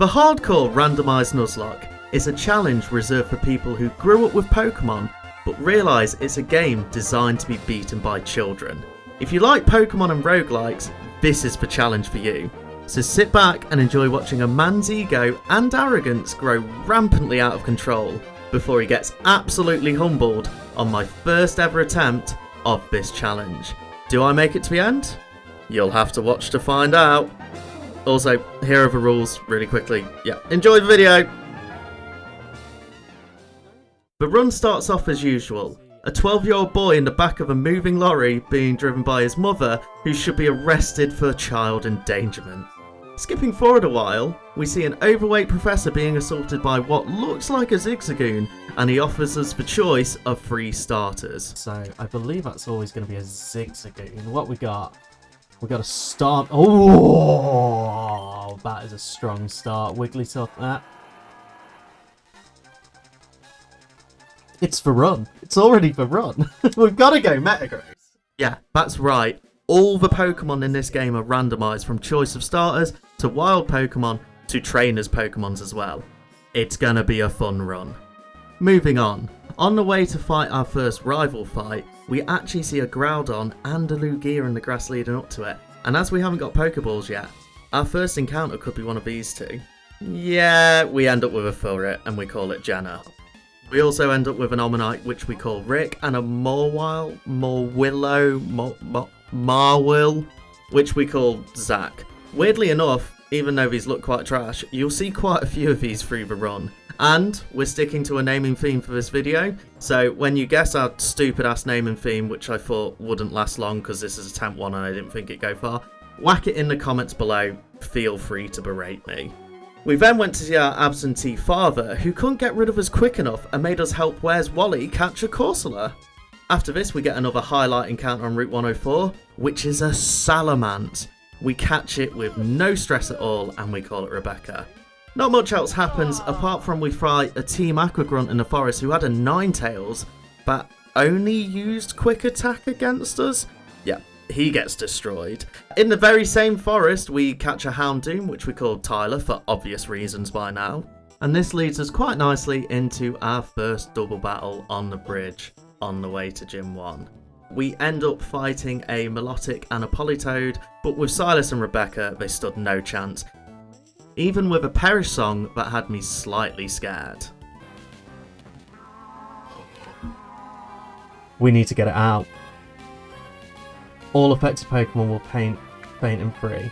The Hardcore Randomized Nuzlocke is a challenge reserved for people who grew up with Pokemon but realise it's a game designed to be beaten by children. If you like Pokemon and roguelikes, this is the challenge for you. So sit back and enjoy watching a man's ego and arrogance grow rampantly out of control before he gets absolutely humbled on my first ever attempt of this challenge. Do I make it to the end? You'll have to watch to find out. Also, here are the rules really quickly. Yeah, enjoy the video! The run starts off as usual. A 12-year-old boy in the back of a moving lorry being driven by his mother, who should be arrested for child endangerment. Skipping forward a while, we see an overweight professor being assaulted by what looks like a Zigzagoon, and he offers us the choice of 3 starters. So, I believe that's always going to be a Zigzagoon. What we got? We got a start. Oh, that is a strong start. Wigglytuff. It's for run. It's already for run. We've got to go Metagross. Yeah, that's right. All the Pokemon in this game are randomized from choice of starters to wild Pokemon to trainers Pokemons as well. It's gonna be a fun run. Moving on. On the way to fight our first rival fight, we actually see a Groudon and a Lugia in the grass leading up to it. And as we haven't got Pokeballs yet, our first encounter could be one of these two. Yeah, we end up with a Furret and we call it Jenna. We also end up with an Omanyte, which we call Rick, and a Marwil, which we call Zach. Weirdly enough, even though these look quite trash, you'll see quite a few of these through the run. And we're sticking to a naming theme for this video, so when you guess our stupid ass naming theme, which I thought wouldn't last long because this is attempt 1 and I didn't think it'd go far, whack it in the comments below, feel free to berate me. We then went to see our absentee father, who couldn't get rid of us quick enough and made us help Where's Wally catch a Corsola. After this, we get another highlight encounter on Route 104, which is a Salamence. We catch it with no stress at all, and we call it Rebecca. Not much else happens, apart from we fight a Team Aquagrunt in the forest who had a Ninetales, but only used Quick Attack against us. Yeah, he gets destroyed. In the very same forest, we catch a Houndoom, which we call Tyler for obvious reasons by now. And this leads us quite nicely into our first double battle on the bridge on the way to Gym 1. We end up fighting a Milotic and a Politoed, but with Silas and Rebecca, they stood no chance. Even with a Perish song that had me slightly scared. We need to get it out. All affected Pokemon will faint and free.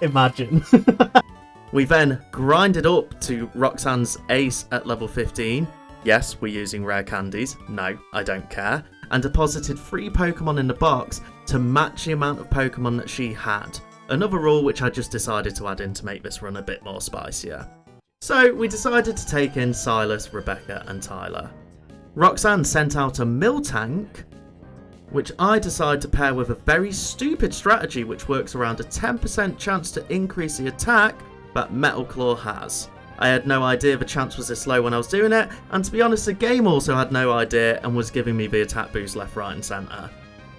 Imagine. We then grinded up to Roxanne's Ace at level 15. Yes, we're using rare candies. No, I don't care. And deposited 3 Pokemon in the box to match the amount of Pokemon that she had. Another rule which I just decided to add in to make this run a bit more spicier. So we decided to take in Silas, Rebecca and Tyler. Roxanne sent out a Miltank, which I decided to pair with a very stupid strategy which works around a 10% chance to increase the attack that Metal Claw has. I had no idea the chance was this low when I was doing it, and to be honest the game also had no idea and was giving me the attack boost left, right and centre.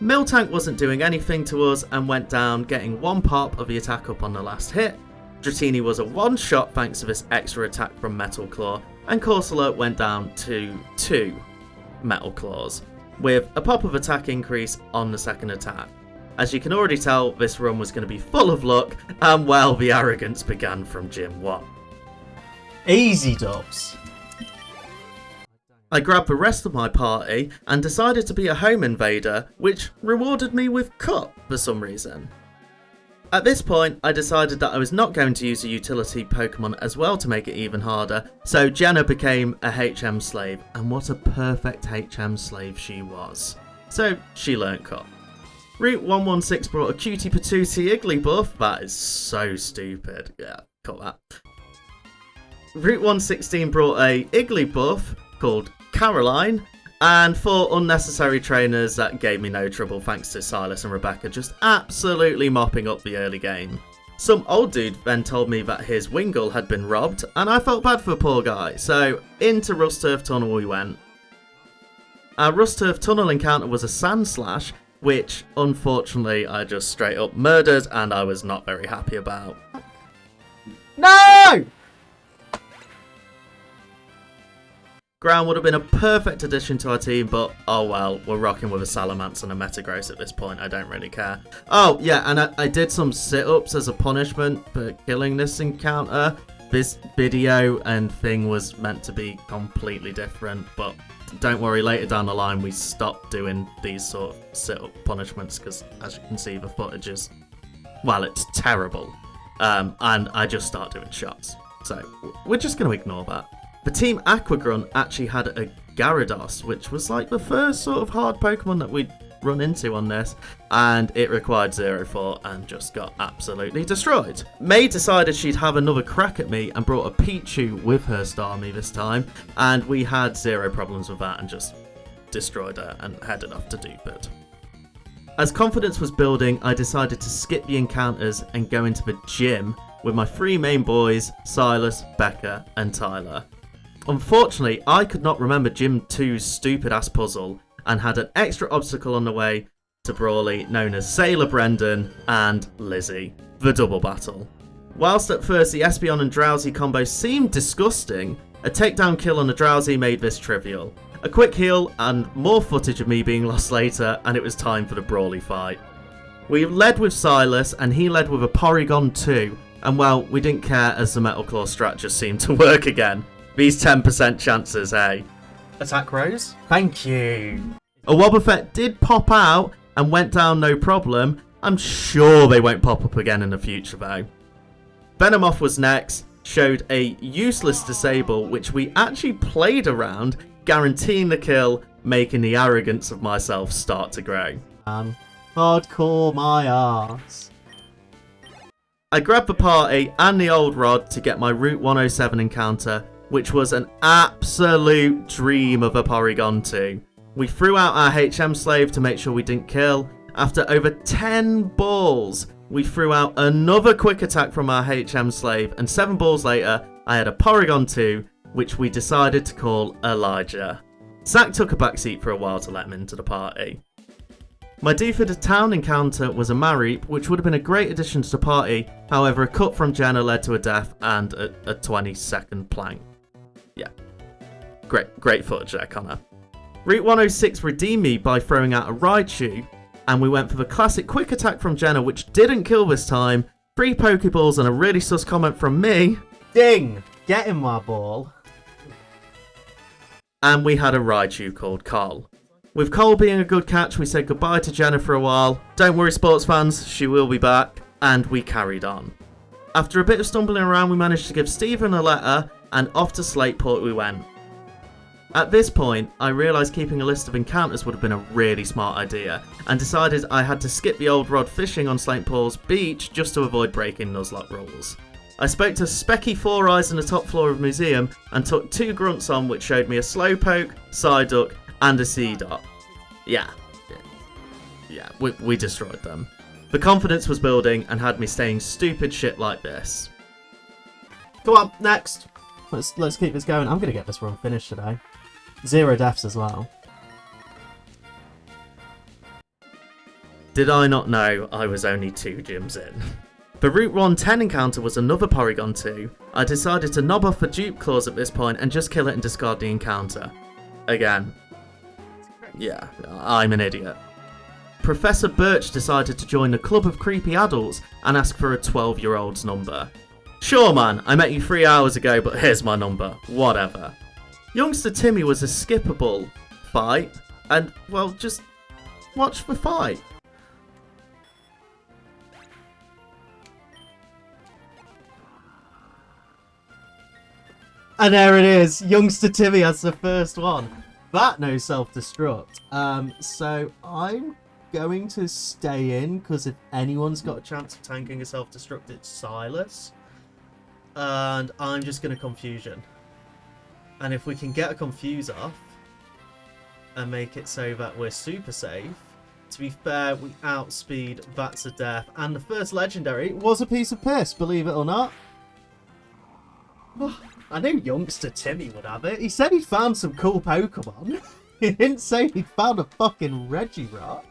Miltank wasn't doing anything to us and went down, getting 1 pop of the attack up on the last hit. Dratini was a 1-shot thanks to this extra attack from Metal Claw, and Corsola went down to 2 Metal Claws, with a pop of attack increase on the second attack. As you can already tell, this run was going to be full of luck, and well, the arrogance began from Gym 1. Easy dubs. I grabbed the rest of my party and decided to be a home invader, which rewarded me with Cut for some reason. At this point, I decided that I was not going to use a utility Pokemon as well to make it even harder, so Jenna became a HM slave, and what a perfect HM slave she was. So she learnt Cut. Route 116 brought a Cutie Patootie Igglybuff. That is so stupid. Yeah, cut that. Route 116 brought a Igglybuff called Caroline, and 4 unnecessary trainers that gave me no trouble thanks to Silas and Rebecca just absolutely mopping up the early game. Some old dude then told me that his Wingull had been robbed, and I felt bad for the poor guy, so into Rust Turf Tunnel we went. Our Rust Turf Tunnel encounter was a Sand Slash, which unfortunately I just straight up murdered and I was not very happy about. No! Ground would have been a perfect addition to our team, but oh well, we're rocking with a Salamence and a Metagross at this point, I don't really care. Oh yeah, and I did some sit-ups as a punishment for killing this encounter. This video and thing was meant to be completely different, but don't worry, later down the line we stopped doing these sort of sit-up punishments because, as you can see, the footage is, well, it's terrible. And I just start doing shots. So we're just going to ignore that. The Team Aquagrunt actually had a Gyarados, which was like the first sort of hard Pokemon that we'd run into on this, and it required 0-4 and just got absolutely destroyed. May decided she'd have another crack at me and brought a Pichu with her Starmie this time, and we had zero problems with that and just destroyed her and headed off to Dupid. As confidence was building, I decided to skip the encounters and go into the gym with my three main boys, Silas, Becca and Tyler. Unfortunately, I could not remember Gym 2's stupid ass puzzle and had an extra obstacle on the way to Brawley known as Sailor Brendan and Lizzie, the double battle. Whilst at first the Espeon and Drowsy combo seemed disgusting, a takedown kill on the Drowsy made this trivial. A quick heal and more footage of me being lost later, and it was time for the Brawley fight. We led with Silas and he led with a Porygon 2, and well, we didn't care as the Metal Claw strat just seemed to work again. These 10% chances, eh? Attack Rose? Thank you. A Wobbuffet did pop out and went down no problem. I'm sure they won't pop up again in the future though. Venomoth was next, showed a useless disable which we actually played around, guaranteeing the kill, making the arrogance of myself start to grow. Hardcore my arse. I grabbed the party and the old rod to get my Route 107 encounter, which was an absolute dream of a Porygon 2. We threw out our HM slave to make sure we didn't kill. After over 10 balls, we threw out another quick attack from our HM slave, and 7 balls later, I had a Porygon 2, which we decided to call Elijah. Zach took a backseat for a while to let him into the party. My Dewford Town encounter was a Mareep, which would have been a great addition to the party, however a cut from Jenna led to a death and a 20-second plank. Yeah, great footage there, Connor. Route 106 redeemed me by throwing out a Raichu, and we went for the classic quick attack from Jenna, which didn't kill this time, 3 Pokeballs and a really sus comment from me. Ding! Get in my ball. And we had a Raichu called Cole. With Cole being a good catch, we said goodbye to Jenna for a while. Don't worry, sports fans, she will be back. And we carried on. After a bit of stumbling around, we managed to give Stephen a letter, and off to Slateport we went. At this point, I realised keeping a list of encounters would have been a really smart idea, and decided I had to skip the old rod fishing on Slateport's beach just to avoid breaking Nuzlocke rules. I spoke to Specky Four Eyes in the top floor of the museum, and took 2 grunts on which showed me a Slowpoke, Psyduck, and a Seedot. Yeah, we destroyed them. The confidence was building and had me saying stupid shit like this. Come on, next. Let's keep this going. I'm going to get this run finished today. 0 deaths as well. Did I not know I was only 2 gyms in? The Route 110 encounter was another Porygon 2. I decided to knob off the dupe claws at this point and just kill it and discard the encounter. Again. Yeah, I'm an idiot. Professor Birch decided to join the club of creepy adults and ask for a 12-year-old's number. Sure man, I met you 3 hours ago, but here's my number. Whatever. Youngster Timmy was a skippable fight, and, well, just watch the fight. And there it is. Youngster Timmy has the first one. That no self-destruct. So I'm going to stay in, because if anyone's got a chance of tanking a self-destruct, it's Silas. And I'm just going to Confusion. And if we can get a Confuse off and make it so that we're super safe, to be fair, we outspeed That's a Death. And the first legendary was a piece of piss, believe it or not. I knew Youngster Timmy would have it. He said he found some cool Pokemon. He didn't say he found a fucking Regirock.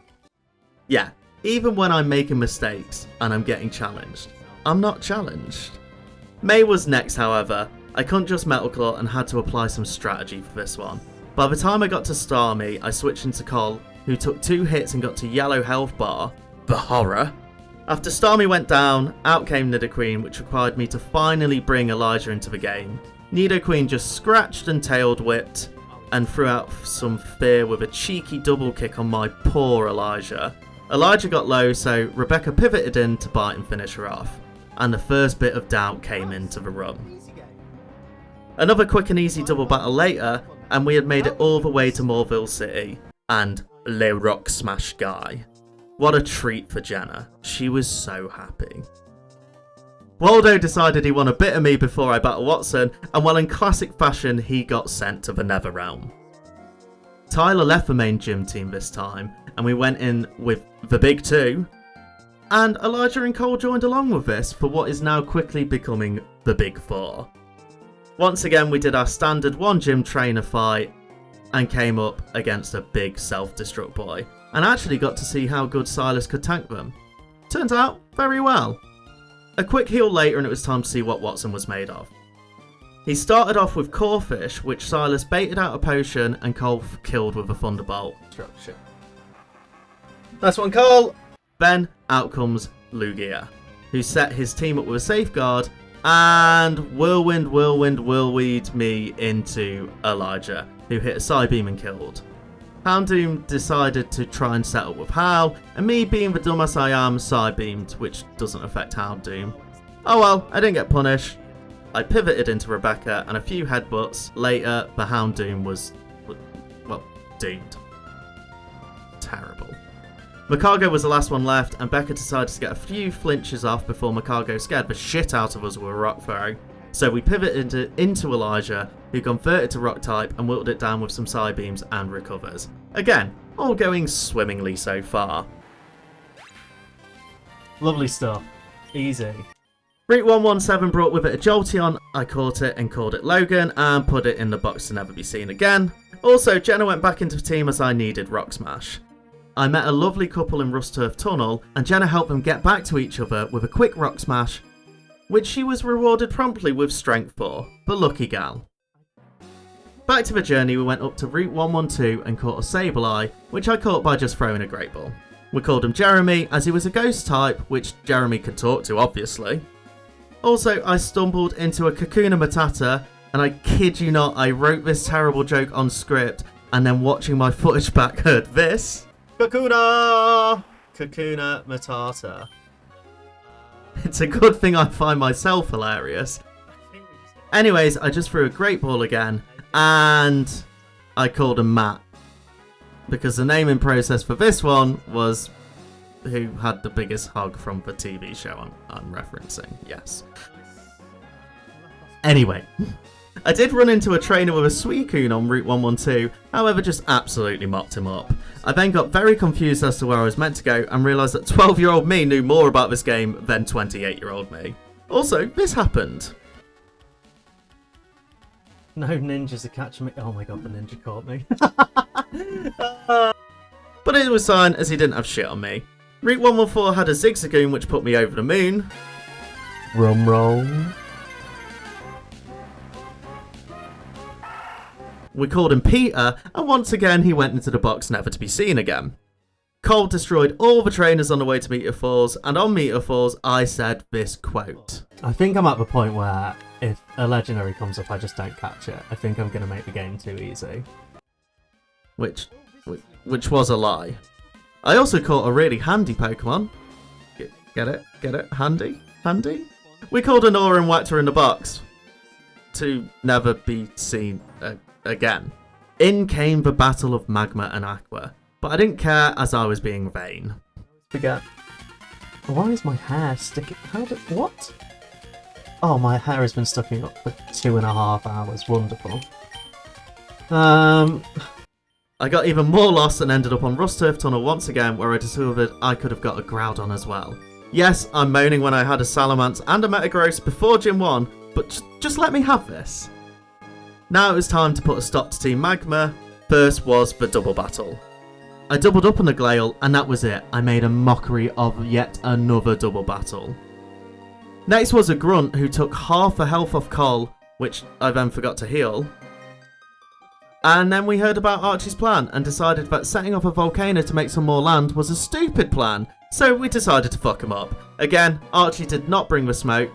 Yeah, even when I'm making mistakes and I'm getting challenged, I'm not challenged. May was next, however. I couldn't just Metal Claw and had to apply some strategy for this one. By the time I got to Starmie, I switched into Cole, who took 2 hits and got to yellow health bar. The horror. After Starmie went down, out came Nidoqueen, which required me to finally bring Elijah into the game. Nidoqueen just scratched and tailed whipped and threw out some fear with a cheeky double kick on my poor Elijah. Elijah got low, so Rebecca pivoted in to bite and finish her off, and the first bit of doubt came into the run. Another quick and easy double battle later, and we had made it all the way to Morville City, and Le Rock Smash Guy. What a treat for Jenna. She was so happy. Waldo decided he wanted a bit of me before I battled Watson, and well, in classic fashion, he got sent to the Netherrealm. Tyler left the main gym team this time, and we went in with the Big Two, and Elijah and Cole joined along with this for what is now quickly becoming the Big Four. Once again, we did our standard 1 gym trainer fight, and came up against a big self-destruct boy, and actually got to see how good Silas could tank them. Turns out, very well. A quick heal later and it was time to see what Watson was made of. He started off with Corfish, which Silas baited out a potion and Cole killed with a Thunderbolt. That's one, Cole! Then out comes Lugia, who set his team up with a safeguard and whirlwind me into Elijah, who hit a Psybeam and killed. Houndoom decided to try and settle with Hal, and me being the dumbass I am, Psybeamed, which doesn't affect Houndoom. Oh well, I didn't get punished. I pivoted into Rebecca, and a few headbutts later, the Houndoom was, well, doomed. Terrible. Macargo was the last one left, and Becca decided to get a few flinches off before Macargo scared the shit out of us with a rock throw. So we pivoted into Elijah, who converted to rock type and whittled it down with some Psybeams and recovers. Again, all going swimmingly so far. Lovely stuff. Easy. Route 117 brought with it a Jolteon. I caught it and called it Logan and put it in the box to never be seen again. Also, Jenna went back into the team as I needed Rock Smash. I met a lovely couple in Rust Turf Tunnel, and Jenna helped them get back to each other with a quick Rock Smash, which she was rewarded promptly with Strength for, but lucky gal. Back to the journey, we went up to Route 112 and caught a Sableye, which I caught by just throwing a Great Ball. We called him Jeremy, as he was a ghost type, which Jeremy could talk to, obviously. Also, I stumbled into a Kakuna Matata, and I kid you not, I wrote this terrible joke on script, and then watching my footage back heard this. Kakuna! Kakuna Matata. It's a good thing I find myself hilarious. Anyways, I just threw a Great Ball again, and I called him Matt. Because the naming process for this one was who had the biggest hog from the TV show I'm referencing, yes. Anyway, I did run into a trainer with a Suicune on Route 112, however just absolutely mopped him up. I then got very confused as to where I was meant to go and realised that 12-year-old me knew more about this game than 28-year-old me. Also, this happened. No ninjas are catching me. Oh my god, the ninja caught me. But it was fine as he didn't have shit on me. Route 114 had a Zigzagoon which put me over the moon. Drum roll. We called him Peter, and once again he went into the box never to be seen again. Cole destroyed all the trainers on the way to Meteor Falls, and on Meteor Falls I said this quote. I think I'm at the point where if a legendary comes up I just don't catch it. I think I'm going to make the game too easy. Which was a lie. I also caught a really handy Pokemon. Get it? Get it? Handy? Handy? We called an Aura and whacked her in the box. To never be seen again. In came the battle of Magma and Aqua, but I didn't care as I was being vain. Forget. Why is my hair sticking? What? Oh, my hair has been sticking up for 2.5 hours. Wonderful. I got even more lost and ended up on Rust Turf Tunnel once again, where I discovered I could have got a Groudon as well. Yes, I'm moaning when I had a Salamence and a Metagross before Gym 1, but just let me have this. Now it was time to put a stop to Team Magma, First was the double battle. I doubled up on the Glail, and that was it. I made a mockery of yet another double battle. Next was a Grunt who took half the health off Cole, which I then forgot to heal. And then we heard about Archie's plan and decided that setting off a volcano to make some more land was a stupid plan, so we decided to fuck him up. Again, Archie did not bring the smoke.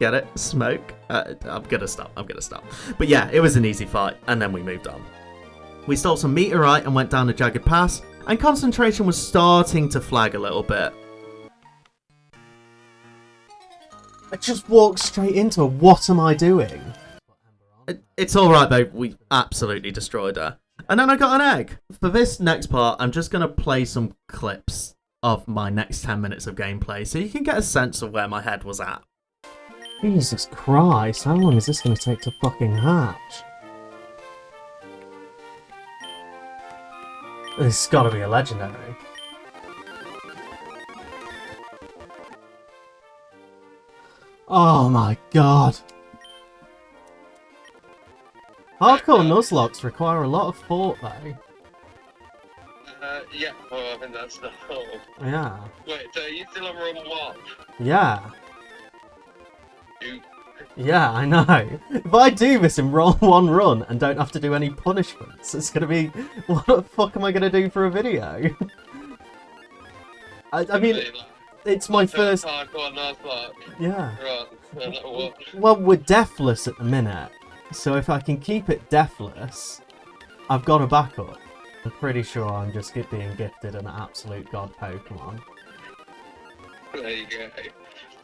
Get it? Smoke? I'm gonna stop. But yeah, it was an easy fight, and then we moved on. We stole some meteorite and went down a jagged pass, and concentration was starting to flag a little bit. I just walked straight into her. What am I doing? It's alright though, we absolutely destroyed her. And then I got an egg. For this next part, I'm just going to play some clips of my next 10 minutes of gameplay so you can get a sense of where my head was at. Jesus Christ, how long is this going to take to fucking hatch? This has got to be a legendary. Oh my god. Hardcore Nuzlockes require a lot of thought though. Yeah, well, I think that's the whole. Yeah. Wait, so you still on run 1? Yeah. You... Yeah, I know. If I do this in one run and don't have to do any punishments, it's gonna be... What the fuck am I gonna do for a video? I mean, it's my first... Hardcore Nuzlocke. Yeah. Right. Well, we're deathless at the minute, so if I can keep it deathless, I've got a backup. I'm pretty sure I'm just being gifted an absolute god Pokemon. There you go.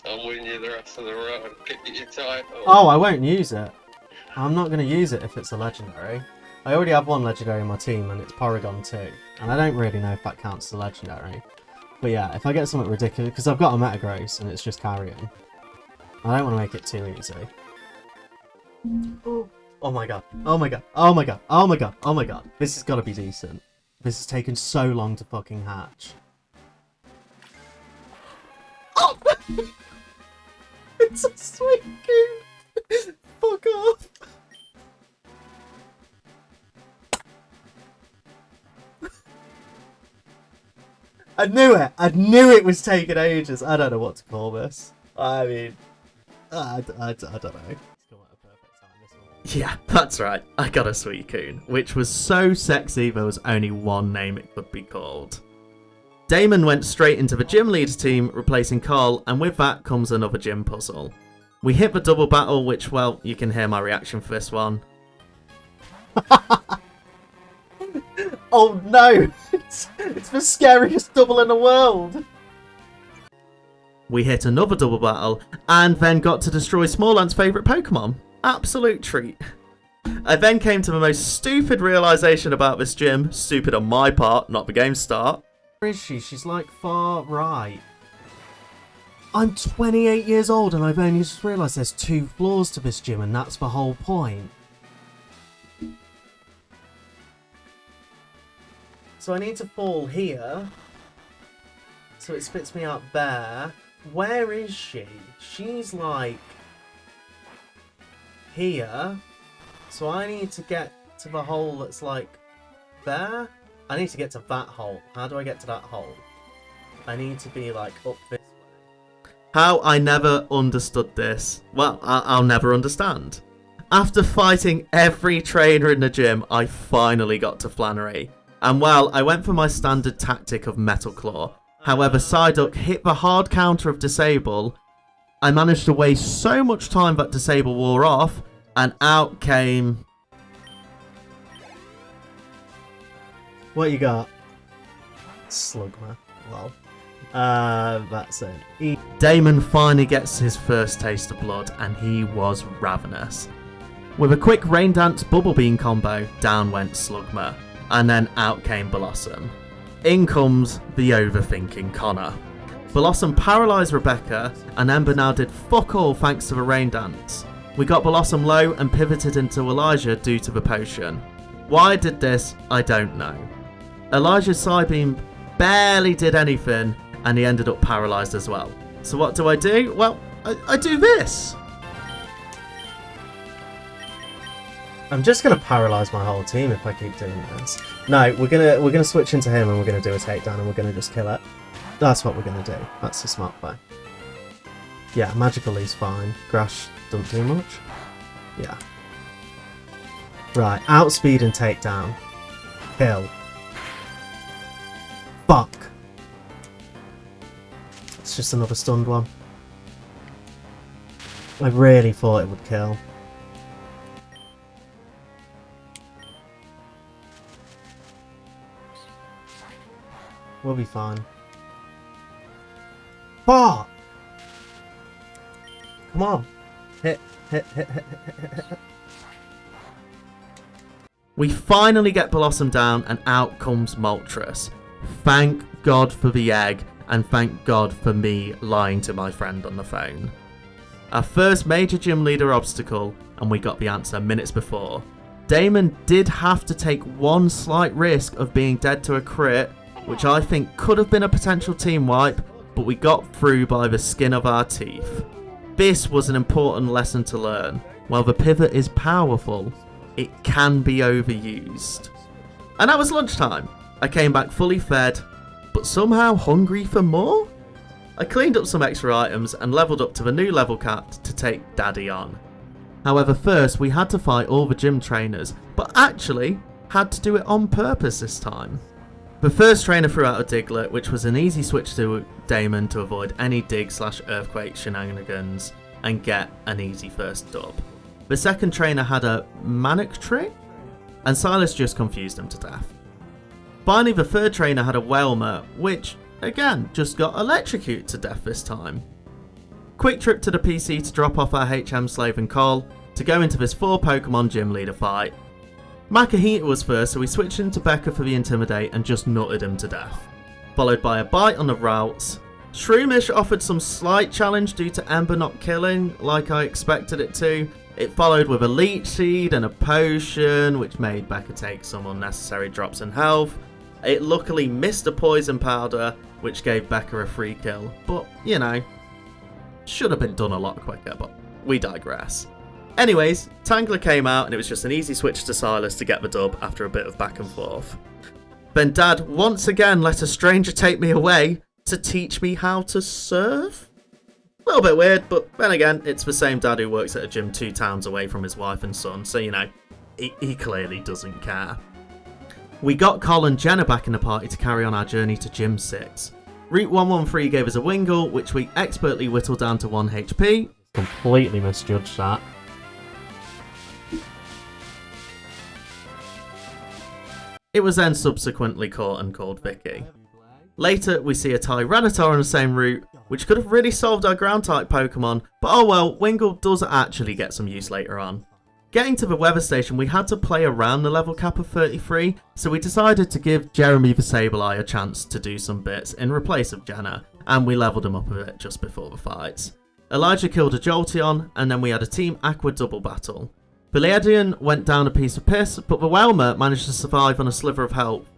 I'll win you the rest of the run. Get your title. Oh, I won't use it. I'm not going to use it if it's a legendary. I already have one legendary in my team, and it's Porygon 2. And I don't really know if that counts as a legendary. But yeah, if I get something ridiculous, because I've got a Metagross and it's just carrying. I don't want to make it too easy. Oh my god. Oh my god. Oh my god. Oh my god. Oh my god. This has got to be decent. This has taken so long to fucking hatch. Oh! It's a sweet goon! Fuck off! I knew it! I knew it was taking ages! I don't know what to call this. I mean... I don't know. Yeah, that's right. I got a Suicune, which was so sexy there was only one name it could be called. Damon went straight into the gym leader team, replacing Carl, and with that comes another gym puzzle. We hit the double battle, which, well, you can hear my reaction for this one. Oh no! It's the scariest double in the world! We hit another double battle, and then got to destroy Smollant's favourite Pokemon. Absolute treat. I then came to the most stupid realisation about this gym, stupid on my part, not the game's start. Where is she? She's like far right. I'm 28 years old and I've only just realised there's 2 floors to this gym and that's the whole point. So I need to fall here. So it spits me up there. Where is she? She's like... here. So I need to get to the hole that's like there. I need to get to that hole. How do I get to that hole? I need to be like up this way. How I never understood this. Well, I'll never understand. After fighting every trainer in the gym, I finally got to Flannery. And well, I went for my standard tactic of Metal Claw. However, Psyduck hit the hard counter of Disable. I managed to waste so much time that Disable wore off, and out came... What you got? Slugma. Lol. That's it. Damon finally gets his first taste of blood, and he was ravenous. With a quick Rain Dance Bubble Beam combo, down went Slugma, and then out came Blossom. In comes the overthinking Connor. Blossom paralysed Rebecca, and Ember now did fuck all thanks to the Rain Dance. We got Blossom low and pivoted into Elijah due to the potion. Why I did this, I don't know. Elijah's Psybeam barely did anything, and he ended up paralysed as well. So what do? Well, I do this! I'm just gonna paralyze my whole team if I keep doing this. No, we're gonna switch into him and we're gonna do a takedown and we're gonna just kill it. That's what we're gonna do. That's the smart play. Yeah, magical is fine. Grash doesn't do much. Yeah. Right, outspeed and takedown. Kill. Fuck. It's just another stunned one. I really thought it would kill. We'll be fine. Fuck! Come on. Hit. We finally get Blossom down and out comes Moltres. Thank God for the egg and thank God for me lying to my friend on the phone. Our first major gym leader obstacle, and we got the answer minutes before. Damon did have to take one slight risk of being dead to a crit, which I think could have been a potential team wipe, but we got through by the skin of our teeth. This was an important lesson to learn. While the pivot is powerful, it can be overused. And that was lunchtime. I came back fully fed, but somehow hungry for more? I cleaned up some extra items and leveled up to the new level cap to take Daddy on. However, first we had to fight all the gym trainers, but actually had to do it on purpose this time. The first trainer threw out a Diglett, which was an easy switch to Damon to avoid any dig/earthquake shenanigans and get an easy first dub. The second trainer had a Manic Tree, and Silas just confused him to death. Finally, the third trainer had a Whelmer, which, again, just got electrocuted to death this time. Quick trip to the PC to drop off our HM Slave and Cole to go into this 4 Pokemon gym leader fight. Makahita was first, so we switched into Becca for the Intimidate and just nutted him to death. Followed by a bite on the routes. Shroomish offered some slight challenge due to Ember not killing, like I expected it to. It followed with a Leech Seed and a Potion, which made Becca take some unnecessary drops in health. It luckily missed a Poison Powder, which gave Becca a free kill. But, you know, should have been done a lot quicker, but we digress. Anyways, Tangler came out and it was just an easy switch to Silas to get the dub after a bit of back and forth. Then Dad once again let a stranger take me away to teach me how to serve? A little bit weird, but then again, it's the same dad who works at a gym 2 towns away from his wife and son, so you know, he clearly doesn't care. We got Cole and Jenna back in the party to carry on our journey to Gym 6. Route 113 gave us a Wingull, which we expertly whittled down to 1 HP. Completely misjudged that. It was then subsequently caught and called Vicky. Later, we see a Tyranitar on the same route, which could have really solved our ground-type Pokemon, but oh well, Wingull does actually get some use later on. Getting to the weather station, we had to play around the level cap of 33, so we decided to give Jeremy the Sableye a chance to do some bits in replace of Jenna, and we leveled him up a bit just before the fights. Elijah killed a Jolteon, and then we had a Team Aqua double battle. Viridian went down a piece of piss, but the Whelmer managed to survive on a sliver of health.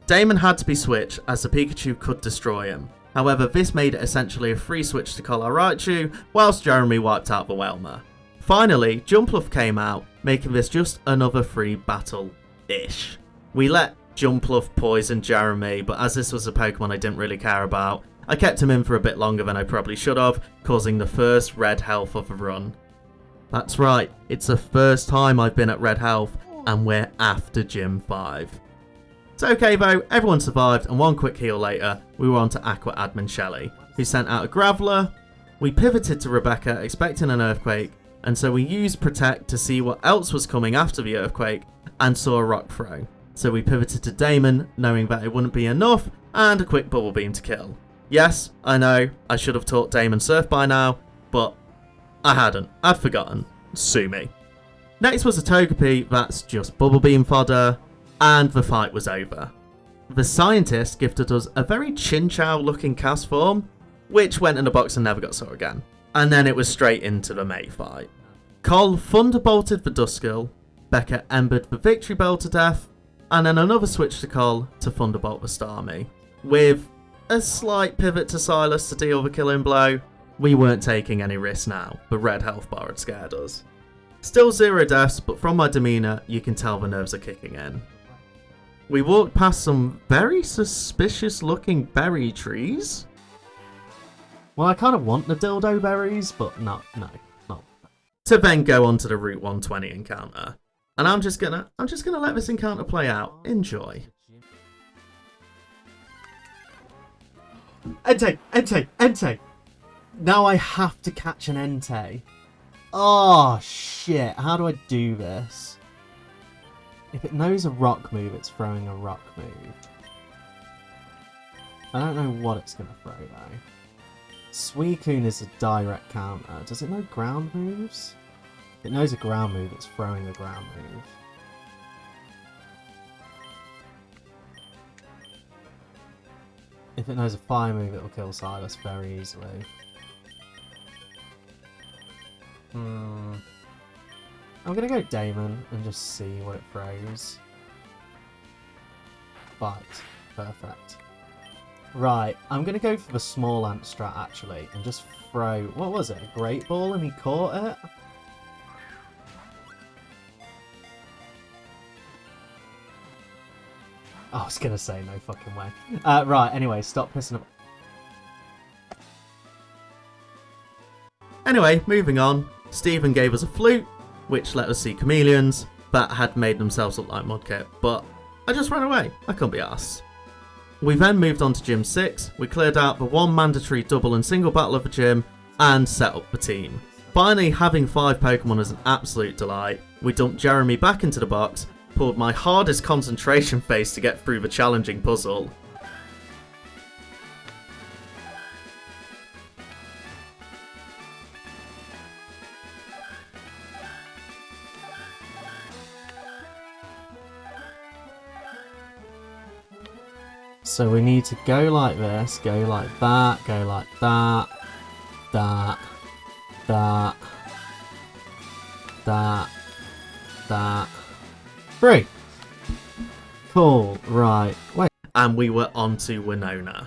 Damon had to be switched, as the Pikachu could destroy him. However, this made it essentially a free switch to Collar Raichu, whilst Jeremy wiped out the Whelmer. Finally, Jumpluff came out, making this just another free battle-ish. We let Jumpluff poison Jeremy, but as this was a Pokemon I didn't really care about, I kept him in for a bit longer than I probably should have, causing the first red health of a run. That's right, it's the first time I've been at red health, and we're after Gym 5. It's okay though, everyone survived, and one quick heal later, we were on to Aqua Admin Shelly, who sent out a Graveler. We pivoted to Rebecca, expecting an Earthquake, and so we used Protect to see what else was coming after the Earthquake, and saw a Rock Throw. So we pivoted to Damon, knowing that it wouldn't be enough, and a quick Bubble Beam to kill. Yes, I know, I should have taught Damon Surf by now, but I hadn't. I'd forgotten. Sue me. Next was a Togepi that's just Bubble Beam fodder, and the fight was over. The scientist gifted us a very Chinchou looking cast form, which went in a box and never got saw again. And then it was straight into the May fight. Cole thunderbolted the Duskull, Becca embered the Victory Bell to death, and then another switch to Cole to thunderbolt the Starmie. With a slight pivot to Silas to deal the killing blow, we weren't taking any risks now, the red health bar had scared us. Still 0 deaths, but from my demeanour, you can tell the nerves are kicking in. We walked past some very suspicious looking berry trees. Well, I kind of want the dildo berries, but no. To then go on to the Route 120 encounter. And I'm just gonna let this encounter play out. Enjoy. Entei! Now I have to catch an Entei. Oh, shit. How do I do this? If it knows a rock move, it's throwing a rock move. I don't know what it's going to throw, though. Suicune is a direct counter. Does it know ground moves? If it knows a ground move, it's throwing a ground move. If it knows a fire move, it'll kill Silas very easily. I'm gonna go Damon and just see what it throws. Bite. Perfect. Right, I'm gonna go for the small ant strat actually and just throw, what was it, a great ball and he caught it? I was gonna say no fucking way. Right, anyway, stop pissing up. Anyway, moving on. Stephen gave us a flute, which let us see chameleons that had made themselves look like Mudkip, but I just ran away. I couldn't be arsed. We then moved on to Gym 6. We cleared out the one mandatory double and single battle of the gym and set up the team. Finally, having 5 Pokemon is an absolute delight. We dumped Jeremy back into the box, pulled my hardest concentration face to get through the challenging puzzle. So we need to go like this, go like that, go like that, that, that, that, that. 3. Cool, right. Wait. And we were on to Winona.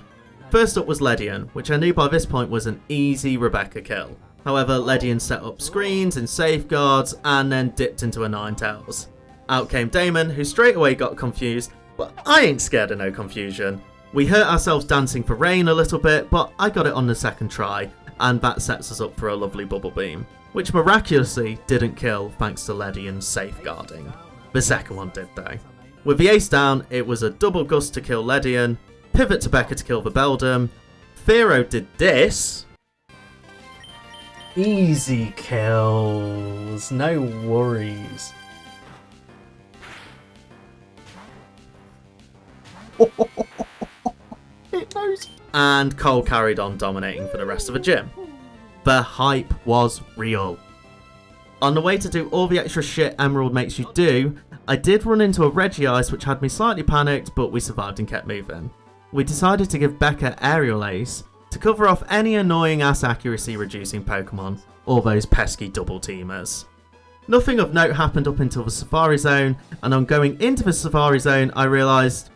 First up was Ledian, which I knew by this point was an easy Rebecca kill. However, Ledian set up screens and safeguards and then dipped into a Ninetales. Out came Damon, who straight away got confused, but I ain't scared of no confusion. We hurt ourselves dancing for rain a little bit, but I got it on the second try, and that sets us up for a lovely Bubble Beam, which miraculously didn't kill thanks to Ledian's safeguarding. The second one did though. With the ace down, it was a double gust to kill Ledian, pivot to Becca to kill the Beldum. Firo did this. Easy kills, no worries. It knows. And Cole carried on dominating for the rest of the gym. The hype was real. On the way to do all the extra shit Emerald makes you do, I did run into a Regice which had me slightly panicked, but we survived and kept moving. We decided to give Becca Aerial Ace to cover off any annoying ass accuracy reducing Pokemon, or those pesky double teamers. Nothing of note happened up until the Safari Zone, and on going into the Safari Zone I realised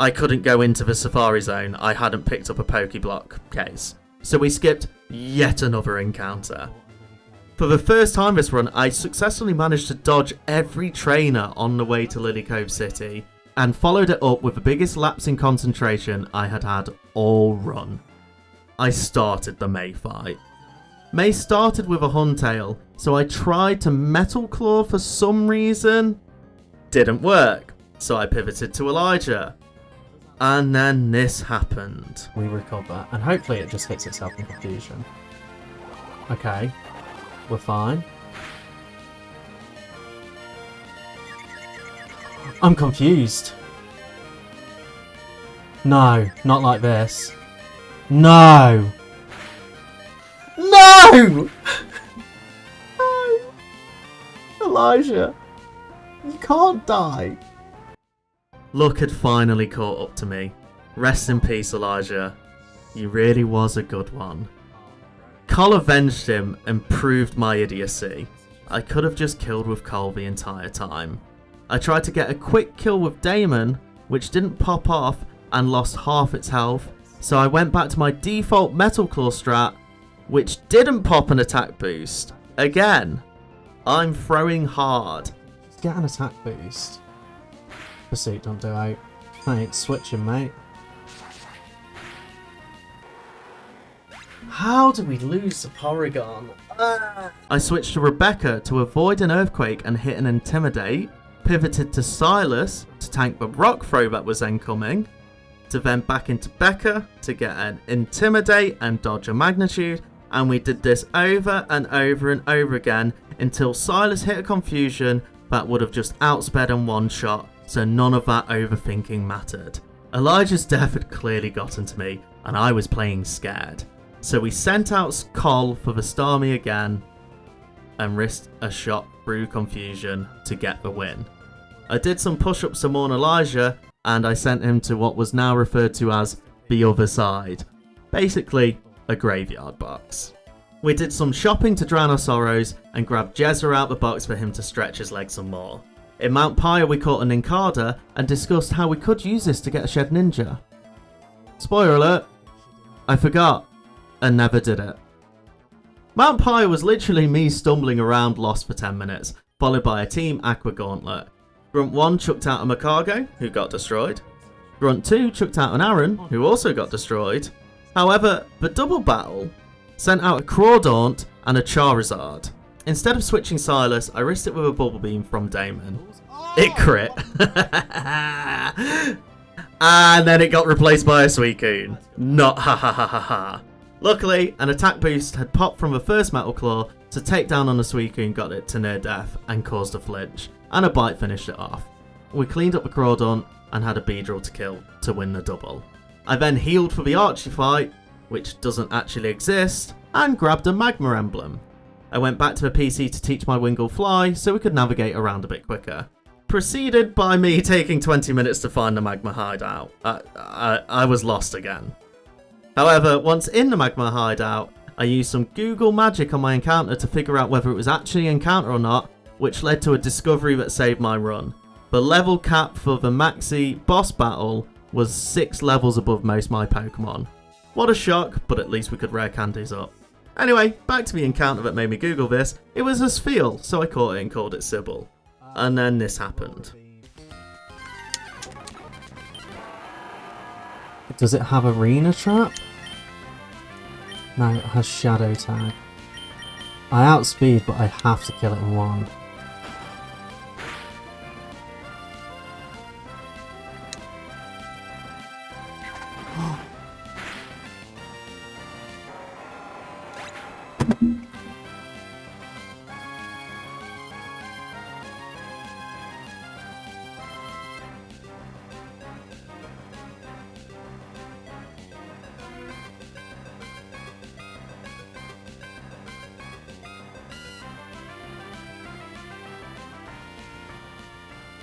I couldn't go into the Safari Zone, I hadn't picked up a Pokeblock case. So we skipped yet another encounter. For the first time this run, I successfully managed to dodge every trainer on the way to Lily Cove City, and followed it up with the biggest lapse in concentration I had had all run. I started the May fight. May started with a Huntail, so I tried to Metal Claw for some reason. Didn't work, so I pivoted to Elijah. And then this happened. We recover, and hopefully it just hits itself in confusion. Okay, we're fine. I'm confused. No, not like this. No! No! No! Elijah, you can't die. Luck had finally caught up to me. Rest in peace, Elijah. You really was a good one. Cole avenged him and proved my idiocy. I could have just killed with Cole the entire time. I tried to get a quick kill with Damon, which didn't pop off and lost half its health, so I went back to my default Metal Claw strat, which didn't pop an attack boost. Again. I'm throwing hard. Just get an attack boost. Pursuit, don't do out. Mate, switching, mate. How do we lose to Porygon? I switched to Rebecca to avoid an Earthquake and hit an Intimidate, pivoted to Silas to tank the Rock Throw that was incoming, to then back into Becca to get an Intimidate and dodge a Magnitude, and we did this over and over and over again until Silas hit a Confusion that would have just outsped and one-shot, so none of that overthinking mattered. Elijah's death had clearly gotten to me, and I was playing scared. So we sent out Col for the Starmie again, and risked a shot through Confusion to get the win. I did some push-ups to mourn Elijah, and I sent him to what was now referred to as the other side. Basically, a graveyard box. We did some shopping to drown our sorrows, and grabbed Jezza out the box for him to stretch his legs some more. In Mount Pyre we caught a Nincada, and discussed how we could use this to get a Shed Ninja. Spoiler alert, I forgot, and never did it. Mount Pyre was literally me stumbling around lost for 10 minutes, followed by a Team Aqua Gauntlet. Grunt 1 chucked out a Macargo, who got destroyed. Grunt 2 chucked out an Aaron, who also got destroyed. However, the double battle sent out a Crawdaunt and a Charizard. Instead of switching Silas, I risked it with a Bubble Beam from Damon. It crit. And then it got replaced by a Suicune. Not ha ha ha ha ha. Luckily, an attack boost had popped from the first Metal Claw to take down on the Suicune, got it to near death and caused a flinch, and a Bite finished it off. We cleaned up the Crawdaunt and had a Beedrill to kill to win the double. I then healed for the Archie fight, which doesn't actually exist, and grabbed a Magma Emblem. I went back to the PC to teach my Wingull Fly so we could navigate around a bit quicker. Preceded by me taking 20 minutes to find the Magma Hideout. I was lost again. However, once in the Magma Hideout, I used some Google magic on my encounter to figure out whether it was actually an encounter or not, which led to a discovery that saved my run. The level cap for the Maxi boss battle was 6 levels above most of my Pokemon. What a shock, but at least we could rare candies up. Anyway, back to the encounter that made me Google this. It was a Spheal, so I caught it and called it Sybil. And then this happened. Does it have Arena Trap? No, it has Shadow Tag. I outspeed, but I have to kill it in one.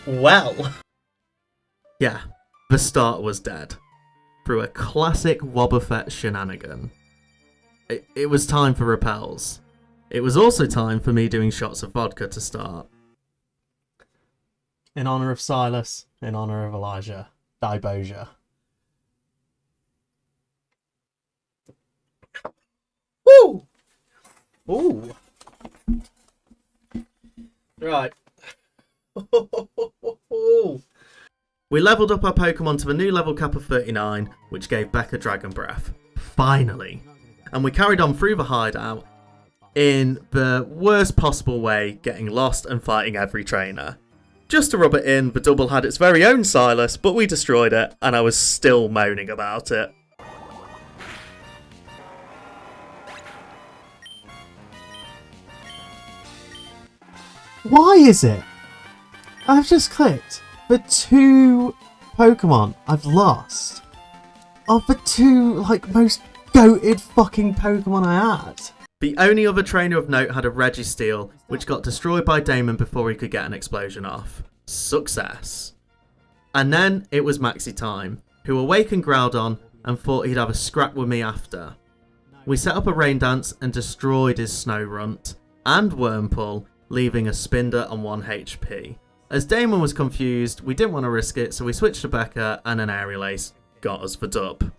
Well, yeah, the starter was dead. Through a classic Wobbuffet shenanigan. It was time for repels. It was also time for me doing shots of vodka to start. In honour of Silas, in honour of Elijah, Dibosia. Woo! Ooh. Right. We leveled up our Pokemon to the new level cap of 39, which gave Becca Dragon Breath. Finally. And we carried on through the hideout in the worst possible way, getting lost and fighting every trainer. Just to rub it in, the double had its very own Silas, but we destroyed it, and I was still moaning about it. Why is it? I've just clicked. The 2 Pokemon I've lost are the 2 most goated fucking Pokemon I had. The only other trainer of note had a Registeel, which got destroyed by Damon before he could get an explosion off. Success. And then it was Maxi time, who awakened Groudon and thought he'd have a scrap with me after. We set up a rain dance and destroyed his Snow Runt and Wurmple, leaving a Spinder on 1 HP. As Damon was confused, we didn't want to risk it, so we switched to Becca, and an Aerial Ace got us the dub.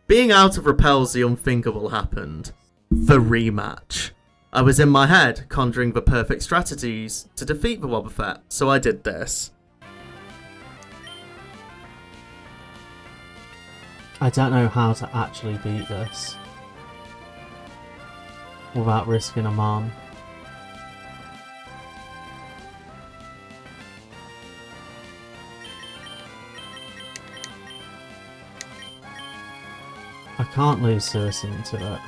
Being out of repels, the unthinkable happened. The rematch. I was in my head conjuring the perfect strategies to defeat the Wobbuffet, so I did this. I don't know how to actually beat this without risking a man. I can't lose seriously into it.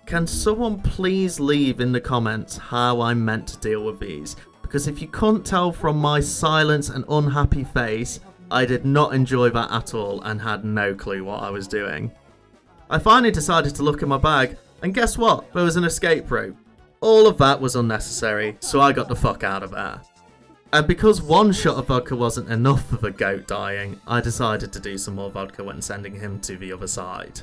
Can someone please leave in the comments how I'm meant to deal with these? Because if you couldn't tell from my silence and unhappy face, I did not enjoy that at all and had no clue what I was doing. I finally decided to look in my bag, and guess what? There was an escape route. All of that was unnecessary, so I got the fuck out of there. And because one shot of vodka wasn't enough for the goat dying, I decided to do some more vodka when sending him to the other side.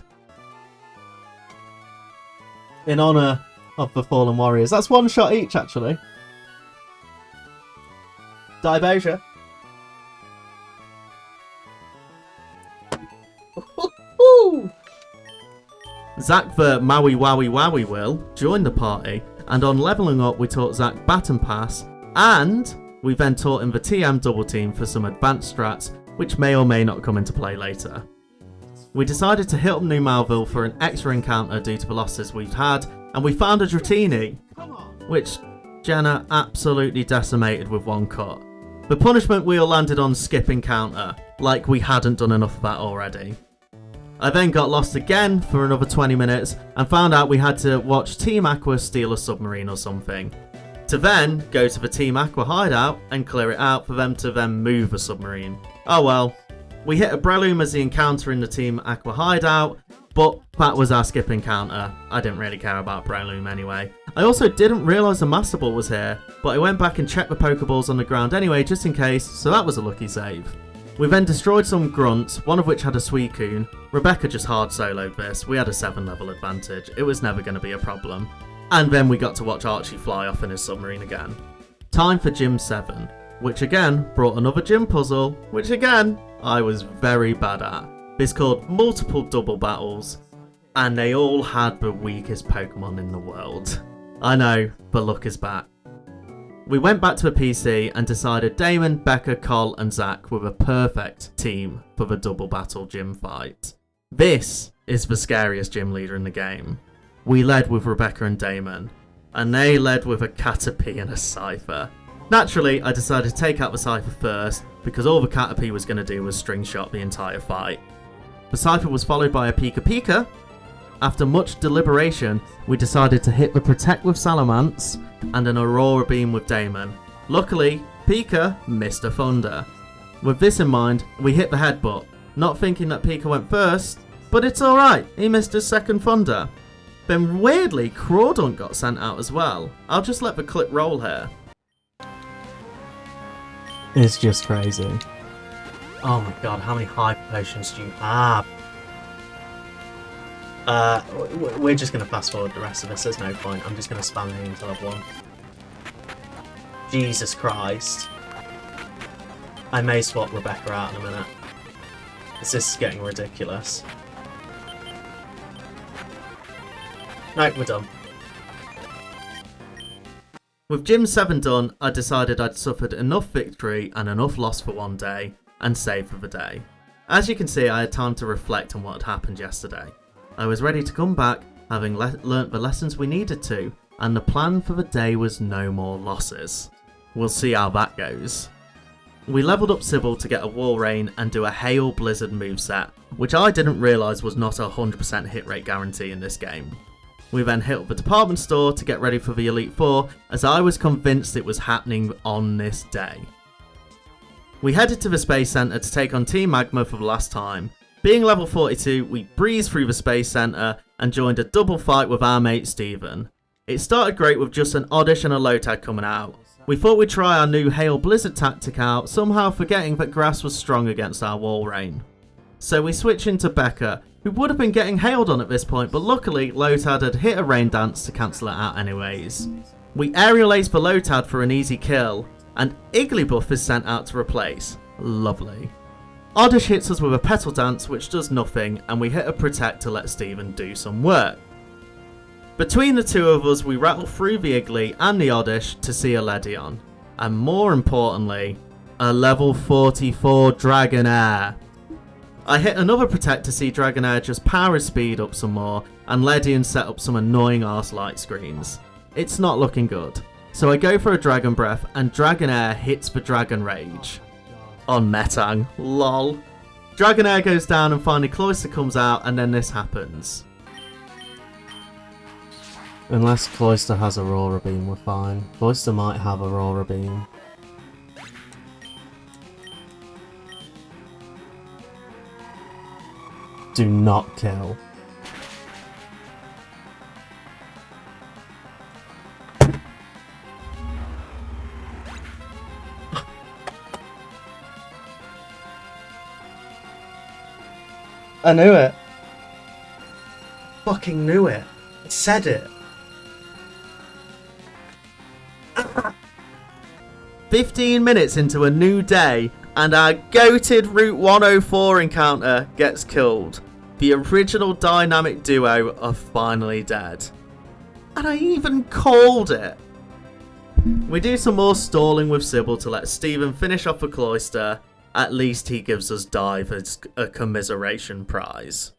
In honour of the fallen warriors. That's one shot each, actually. Dibosia. Zach the Maui Wowie Wowie Will joined the party, and on levelling up we taught Zach Baton Pass, and we then taught him the TM double team for some advanced strats, which may or may not come into play later. We decided to hit up New Malville for an extra encounter due to the losses we've had, and we found a Dratini, which Jenna absolutely decimated with one cut. The punishment wheel landed on skip encounter, like we hadn't done enough of that already. I then got lost again for another 20 minutes and found out we had to watch Team Aqua steal a submarine or something, to then go to the Team Aqua hideout and clear it out for them to then move a submarine. Oh well. We hit a Breloom as the encounter in the Team Aqua hideout, but that was our skip encounter. I didn't really care about Breloom anyway. I also didn't realise the Master Ball was here, but I went back and checked the Pokeballs on the ground anyway just in case, so that was a lucky save. We then destroyed some grunts, one of which had a Suicune. Rebecca just hard soloed this, we had a 7 level advantage, it was never going to be a problem. And then we got to watch Archie fly off in his submarine again. Time for Gym 7, which again brought another gym puzzle, which again I was very bad at. This called multiple double battles, and they all had the weakest Pokemon in the world. I know, but luck is back. We went back to a PC and decided Damon, Becca, Cole and Zach were the perfect team for the double battle gym fight. This is the scariest gym leader in the game. We led with Rebecca and Damon, and they led with a Caterpie and a Cypher. Naturally, I decided to take out the Cypher first, because all the Caterpie was going to do was string shot the entire fight. The Cypher was followed by a Pika Pika. After much deliberation, we decided to hit the Protect with Salamence and an Aurora Beam with Damon. Luckily, Pika missed a Thunder. With this in mind, we hit the Headbutt, not thinking that Pika went first, but it's alright, he missed his second Thunder. Then weirdly, Crawdaunt got sent out as well. I'll just let the clip roll here. It's just crazy. Oh my god, how many hyper potions do you have? We're just going to fast forward the rest of this, there's no point. I'm just going to spam it until I've won. Jesus Christ. I may swap Rebecca out in a minute. This is getting ridiculous. No, we're done. With Gym 7 done, I decided I'd suffered enough victory and enough loss for one day, and save for the day. As you can see, I had time to reflect on what had happened yesterday. I was ready to come back, having learnt the lessons we needed to, and the plan for the day was no more losses. We'll see how that goes. We levelled up Sybil to get a Wall Rain and do a Hail Blizzard moveset, which I didn't realise was not a 100% hit rate guarantee in this game. We then hit up the department store to get ready for the Elite Four, as I was convinced it was happening on this day. We headed to the Space Centre to take on Team Magma for the last time. Being level 42, we breezed through the Space Centre and joined a double fight with our mate Steven. It started great with just an Oddish and a Lotad coming out. We thought we'd try our new Hail Blizzard tactic out, somehow forgetting that grass was strong against our wall rain. So we switch into Becca, who would have been getting hailed on at this point, but luckily Lotad had hit a rain dance to cancel it out anyways. We aerial ace for Lotad for an easy kill, and Igglybuff is sent out to replace. Lovely. Oddish hits us with a Petal Dance which does nothing, and we hit a Protect to let Steven do some work. Between the two of us we rattle through the Iggly and the Oddish to see a Ledion, and more importantly, a level 44 Dragonair. I hit another Protect to see Dragonair just power his speed up some more, and Ledion set up some annoying arse light screens. It's not looking good, so I go for a Dragon Breath and Dragonair hits for Dragon Rage. On Metang, lol. Dragonair goes down and finally Cloyster comes out, and then this happens. Unless Cloyster has Aurora Beam, we're fine. Cloyster might have Aurora Beam. Do not kill. I knew it. Fucking knew it. I said it. 15 minutes into a new day, and our goated Route 104 encounter gets killed. The original dynamic duo are finally dead. And I even called it. We do some more stalling with Sybil to let Steven finish off a Cloyster. At least he gives us Dive as a commiseration prize.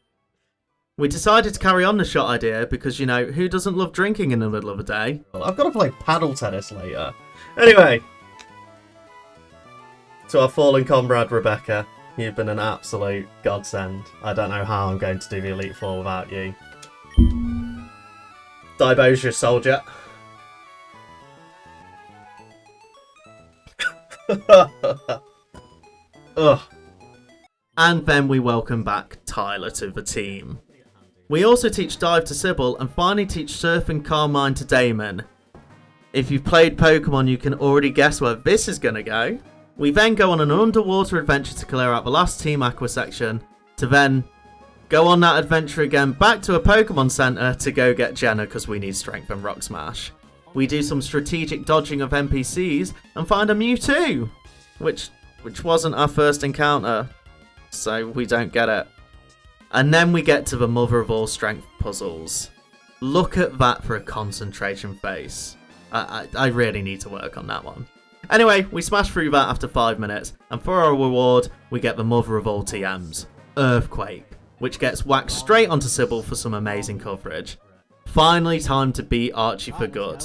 We decided to carry on the shot idea because, you know, who doesn't love drinking in the middle of a day? I've got to play paddle tennis later. Anyway, to our fallen comrade Rebecca, you've been an absolute godsend. I don't know how I'm going to do the Elite Four without you. Dibosia, soldier. Ugh. And then we welcome back Tyler to the team. We also teach Dive to Sybil and finally teach Surf and Carmine to Damon. If you've played Pokemon, you can already guess where this is going to go. We then go on an underwater adventure to clear out the last Team Aqua section, to then go on that adventure again back to a Pokemon Center to go get Jenna because we need Strength and Rock Smash. We do some strategic dodging of NPCs and find a Mewtwo, which wasn't our first encounter, so we don't get it. And then we get to the mother of all strength puzzles. Look at that for a concentration face. I really need to work on that one. Anyway, we smash through that after 5 minutes, and for our reward, we get the mother of all TMs, Earthquake, which gets whacked straight onto Sybil for some amazing coverage. Finally time to beat Archie for good.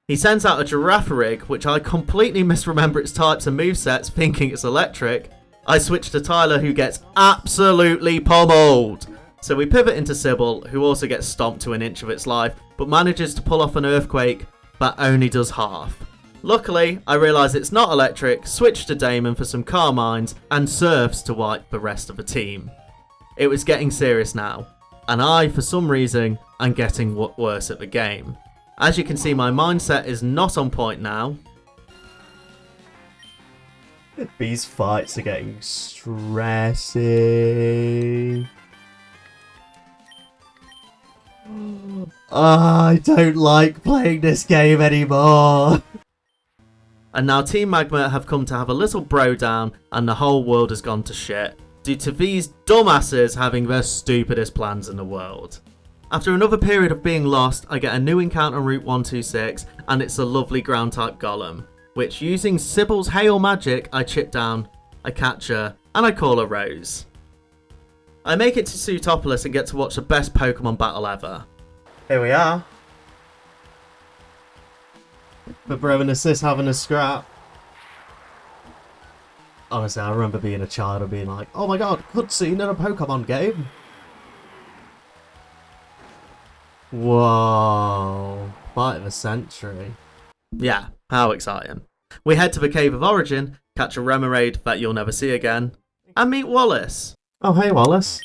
He sends out a Girafarig, which I completely misremember its types and movesets, thinking it's electric. I switch to Tyler, who gets absolutely pummeled. So we pivot into Sybil, who also gets stomped to an inch of its life, but manages to pull off an Earthquake that only does half. Luckily, I realise it's not electric, switch to Damon for some Carmines, and Surfs to wipe the rest of the team. It was getting serious now, and I, for some reason, am getting worse at the game. As you can see, my mindset is not on point now. These fights are getting stressy. I don't like playing this game anymore. And now Team Magma have come to have a little bro down, and the whole world has gone to shit, due to these dumbasses having the stupidest plans in the world. After another period of being lost, I get a new encounter on Route 126, and it's a lovely ground-type Golem, which, using Sybil's Hail Magic, I chip down, I catch her, and I call her Rose. I make it to Sutopolis and get to watch the best Pokemon battle ever. Here we are. The bro and the sis having a scrap. Honestly, I remember being a child and being like, oh my god, cutscene in a Pokemon game. Whoa. Fight of the century. Yeah, how exciting. We head to the Cave of Origin, catch a Remoraid that you'll never see again, and meet Wallace. Oh, hey Wallace.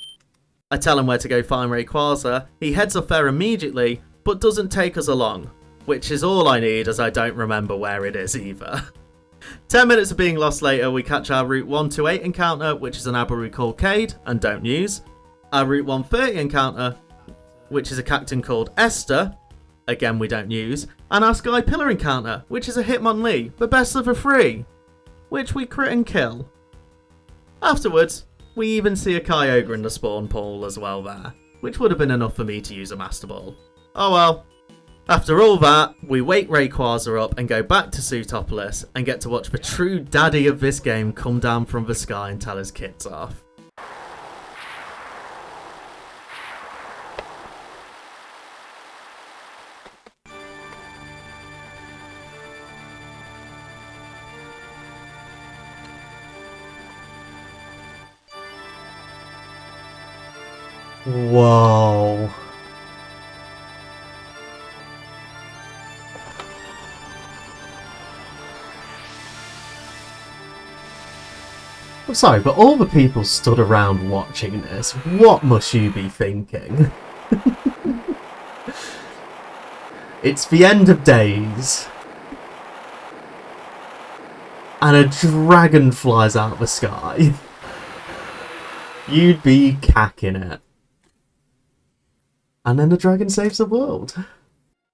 I tell him where to go find Rayquaza, he heads off there immediately, but doesn't take us along, which is all I need as I don't remember where it is either. 10 minutes of being lost later, we catch our Route 128 encounter, which is an Aberry called Cade, and don't use. Our Route 130 encounter, which is a Cactus called Esther, again we don't use. And our Sky Pillar encounter, which is a Hitmonlee, the best of the three, which we crit and kill. Afterwards, we even see a Kyogre in the spawn pool as well there, which would have been enough for me to use a Master Ball. Oh well. After all that, we wake Rayquaza up and go back to Sootopolis and get to watch the true daddy of this game come down from the sky and tell his kids off. Whoa. I'm sorry, but all the people stood around watching this, what must you be thinking? It's the end of days. And a dragon flies out of the sky. You'd be cacking it. And then the dragon saves the world.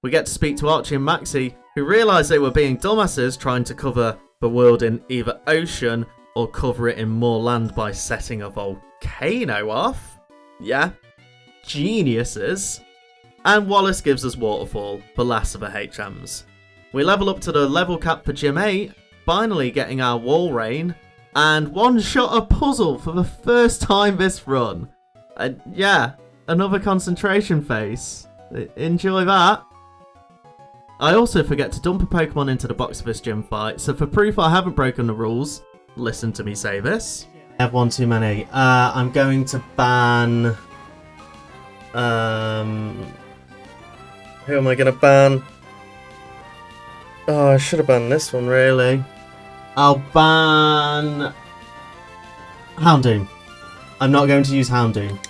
We get to speak to Archie and Maxie, who realise they were being dumbasses trying to cover the world in either ocean or cover it in more land by setting a volcano off. Yeah, geniuses. And Wallace gives us Waterfall, the last of the HMs. We level up to the level cap for Gym 8, finally getting our Wall Rain, and one-shot a puzzle for the first time this run. And yeah, another concentration phase. Enjoy that. I also forget to dump a Pokemon into the box for this gym fight, so for proof I haven't broken the rules, listen to me say this. I have one too many. I'm going to ban... Who am I going to ban? Oh, I should have banned this one, really. I'll ban... Houndoom. I'm not going to use Houndoom.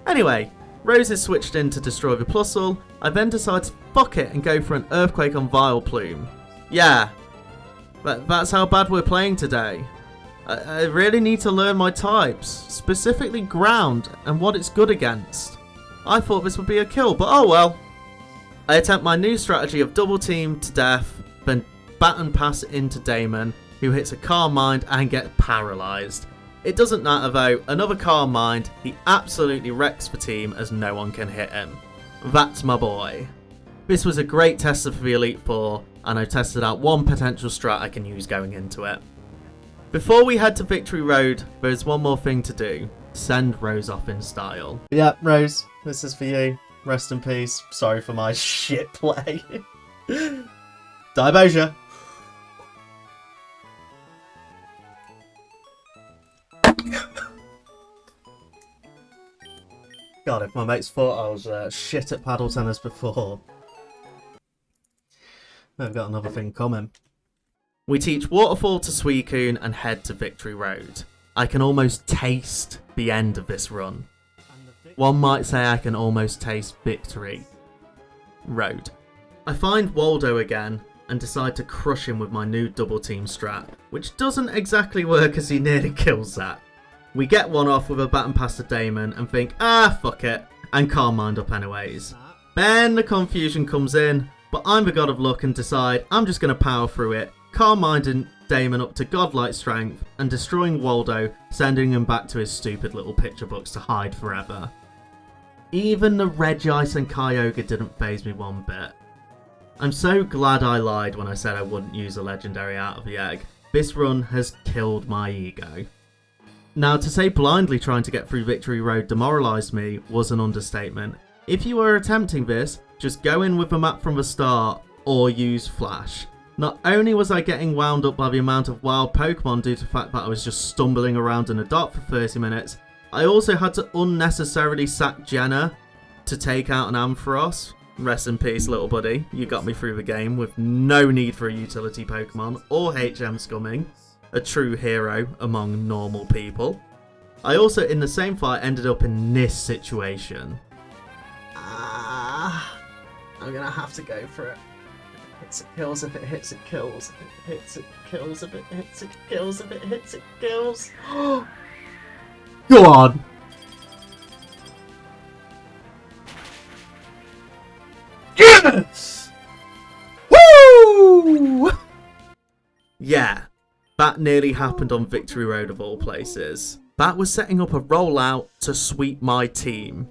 Anyway, Rose is switched in to destroy the Plusle. I then decide to fuck it and go for an Earthquake on Vileplume. Yeah, that's how bad we're playing today. I really need to learn my types, specifically ground and what it's good against. I thought this would be a kill, but oh well. I attempt my new strategy of double team to death, then baton pass into Damon, who hits a Calm Mind and gets paralysed. It doesn't matter though, another Calm Mind, he absolutely wrecks the team as no one can hit him. That's my boy. This was a great tester for the Elite Four, and I tested out one potential strat I can use going into it. Before we head to Victory Road, there's one more thing to do. Send Rose off in style. Yeah, Rose, this is for you. Rest in peace. Sorry for my shit play. Dibosia. God, if my mates thought I was shit at paddle tennis before. I've got another thing coming. We teach Waterfall to Suicune and head to Victory Road. I can almost taste the end of this run. One might say I can almost taste Victory Road. I find Waldo again and decide to crush him with my new double team strat, which doesn't exactly work as he nearly kills that. We get one off with a baton pass to Damon and think, fuck it, and Calm Mind up anyways. Then the confusion comes in, but I'm the god of luck and decide I'm just going to power through it, Calm Minding Damon up to godlike strength and destroying Waldo, sending him back to his stupid little picture books to hide forever. Even the Regice and Kyogre didn't faze me one bit. I'm so glad I lied when I said I wouldn't use a legendary out of the egg. This run has killed my ego. Now, to say blindly trying to get through Victory Road demoralised me was an understatement. If you were attempting this, just go in with the map from the start or use Flash. Not only was I getting wound up by the amount of wild Pokemon due to the fact that I was just stumbling around in the dark for 30 minutes, I also had to unnecessarily sack Jenna to take out an Ampharos. Rest in peace, little buddy. You got me through the game with no need for a utility Pokemon or HM scumming. A true hero among normal people. I also, in the same fight, ended up in this situation. I'm gonna have to go for it. Hits it kills, if it hits it kills, if it hits it kills, if it hits it kills, if it hits it kills. Go on! Yes! Woo! Yeah, that nearly happened on Victory Road of all places. That was setting up a rollout to sweep my team.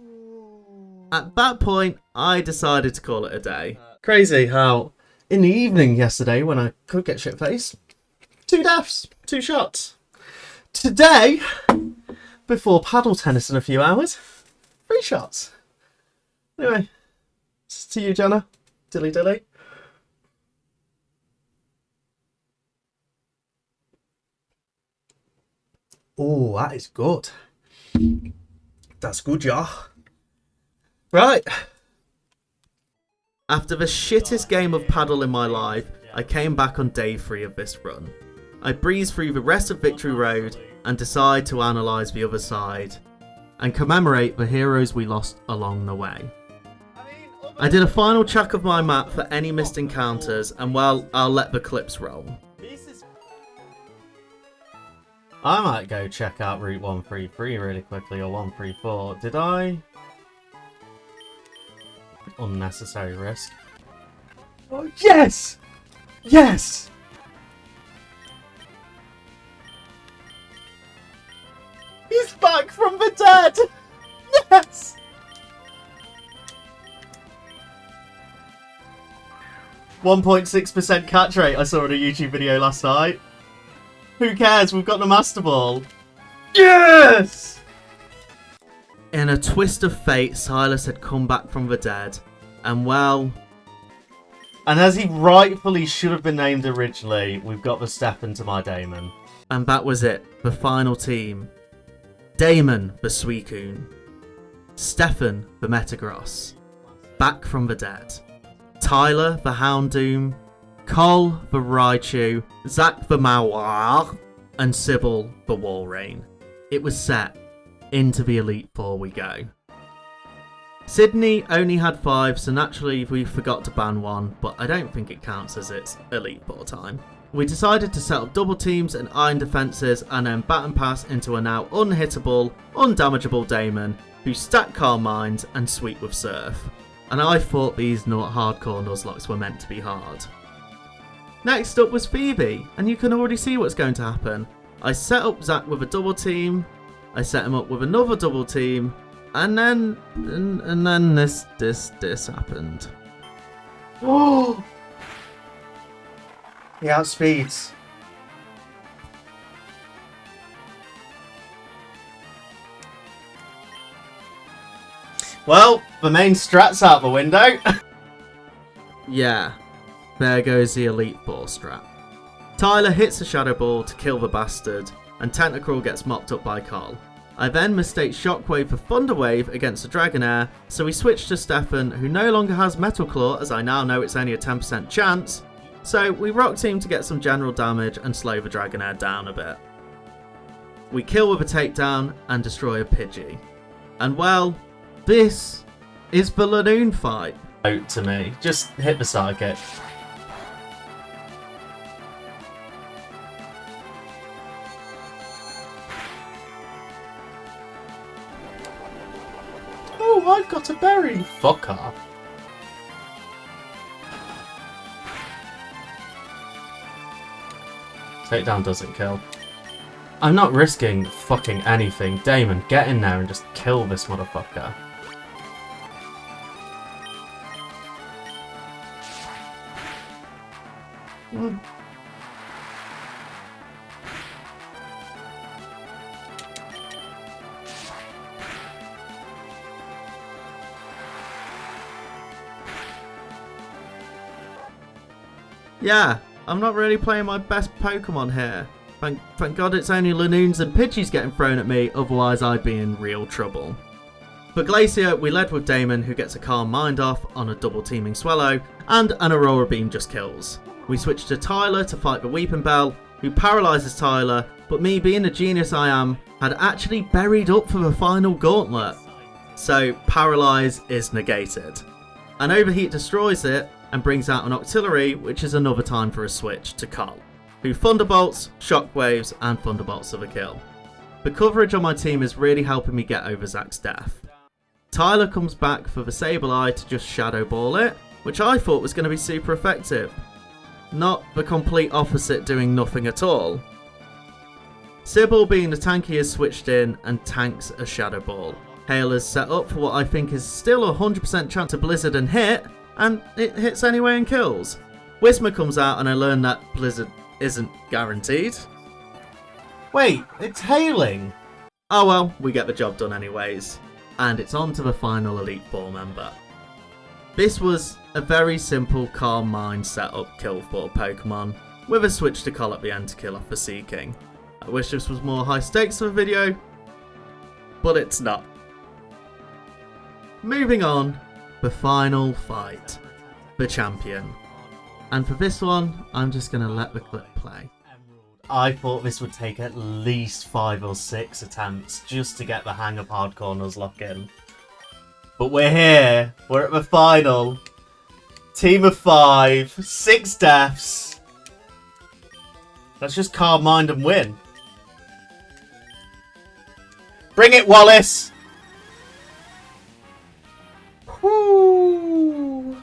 At that point, I decided to call it a day. Crazy how in the evening yesterday when I could get shit-faced, 2 deaths, 2 shots. Today, before paddle tennis in a few hours, 3 shots. Anyway, it's to you, Jenna. Dilly dilly. Oh, that is good. That's good, yeah. Right. After the shittest game of paddle in my life, I came back on day 3 of this run. I breezed through the rest of Victory Road and decide to analyse the other side and commemorate the heroes we lost along the way. I did a final check of my map for any missed encounters and well, I'll let the clips roll. I might go check out Route 133 really quickly, or 134. Did I? Unnecessary risk. Oh, yes! Yes! He's back from the dead! Yes! .6% catch rate I saw in a YouTube video last night. Who cares? We've got the Master Ball. Yes! In a twist of fate, Silas had come back from the dead, and well... And as he rightfully should have been named originally, we've got the Stefan to my Damon. And that was it, the final team. Damon the Suicune. Stefan the Metagross. Back from the dead. Tyler the Houndoom. Cole the Raichu, Zach the Mawar, and Sybil the Walrein. It was set. Into the Elite Four we go. Sydney only had 5, so naturally we forgot to ban one, but I don't think it counts as its Elite Four time. We decided to set up double teams and iron defences and then bat and pass into a now unhittable, undamageable Damon who stacked Calm Minds and sweep with Surf. And I thought these not hardcore Nuzlockes were meant to be hard. Next up was Phoebe, and you can already see what's going to happen. I set up Zach with a double team, I set him up with another double team, and then this happened. Oh! He outspeeds. Well, the main strat's out the window. Yeah. There goes the Elite Four strat. Tyler hits a Shadow Ball to kill the bastard, and Tentacruel gets mopped up by Carl. I then mistake Shockwave for Thunder Wave against the Dragonair, so we switch to Stefan, who no longer has Metal Claw, as I now know it's only a 10% chance, so we Rock Team to get some general damage and slow the Dragonair down a bit. We kill with a takedown and destroy a Pidgey. And well, this is the Lanoon fight. Out to me. Just hit the sidekick. Oh, I've got a berry. Fuck off. Takedown doesn't kill. I'm not risking fucking anything. Damon, get in there and just kill this motherfucker. Yeah, I'm not really playing my best Pokemon here. Thank God it's only Lanoons and Pidgeys getting thrown at me, otherwise I'd be in real trouble. For Glacier, we led with Damon, who gets a Calm Mind off on a double teaming Swellow, and an Aurora Beam just kills. We switch to Tyler to fight the Weeping Bell, who paralyses Tyler, but me being the genius I am, had actually buried up for the final gauntlet. So, Paralyze is negated. An overheat destroys it and brings out an auxiliary, which is another time for a switch to Carl, who thunderbolts, shockwaves, and thunderbolts of a kill. The coverage on my team is really helping me get over Zach's death. Tyler comes back for the Sable Eye to just shadow ball it, which I thought was going to be super effective. Not the complete opposite, doing nothing at all. Sybil, being the tanky, is switched in and tanks a shadow ball. Hale is set up for what I think is still a 100% chance of Blizzard and hit, and it hits anyway and kills. Whismer comes out and I learn that Blizzard isn't guaranteed. Wait, it's hailing. Oh well, we get the job done anyways. And it's on to the final Elite Four member. This was a very simple Calm Mind setup kill for Pokemon, with a switch to Call at the end to kill off the Sea King. I wish this was more high stakes of a video, but it's not. Moving on, the final fight, the champion. And for this one, I'm just going to let the clip play. I thought this would take at least 5 or 6 attempts just to get the hang of Hardcore Nuzlocke in. But we're here, we're at the final. Team of 5, 6 deaths. Let's just calm mind and win. Bring it, Wallace! Whoo!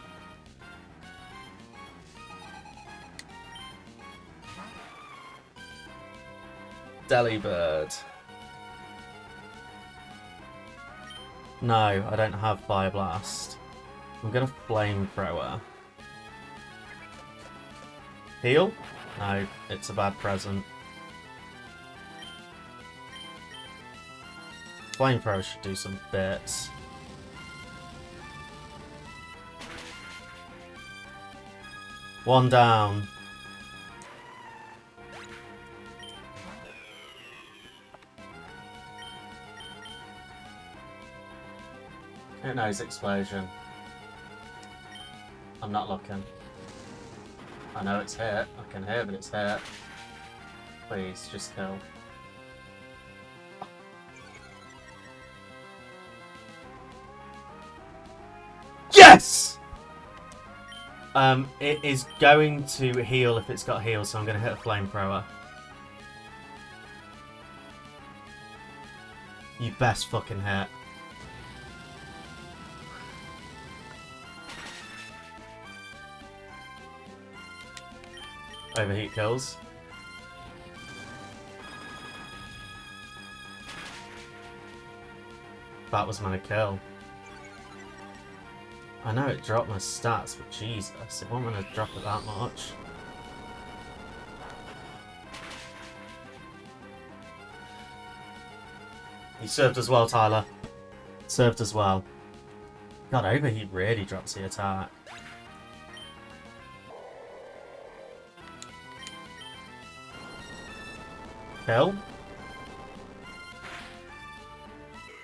Delibird. No, I don't have Fire Blast. I'm gonna Flamethrower. Heal? No, it's a bad present. Flamethrower should do some bits. One down. Who knows? Explosion. I'm not looking. I know it's hit. I can hear that it's hit. Please, just kill. Yes! It is going to heal if it's got heal, so I'm going to hit a Flamethrower. You best fucking hit. Overheat kills. That was my kill. I know it dropped my stats, but Jesus, it wasn't going to drop it that much. You served as well, Tyler. Served as well. God, overheat really drops the attack. Kill.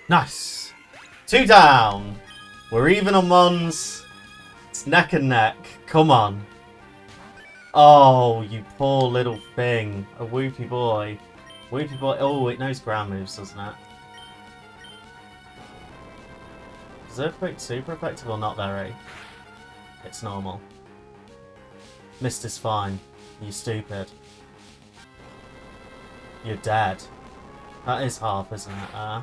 Nice. 2 down. We're even on Mons. It's neck and neck. Come on. Oh, you poor little thing. A whoopie boy. Whoopie boy. Oh, it knows ground moves, doesn't it? Is Earthquake super effective or not very? It's normal. Mist is fine. You stupid. You're dead. That is half, isn't it?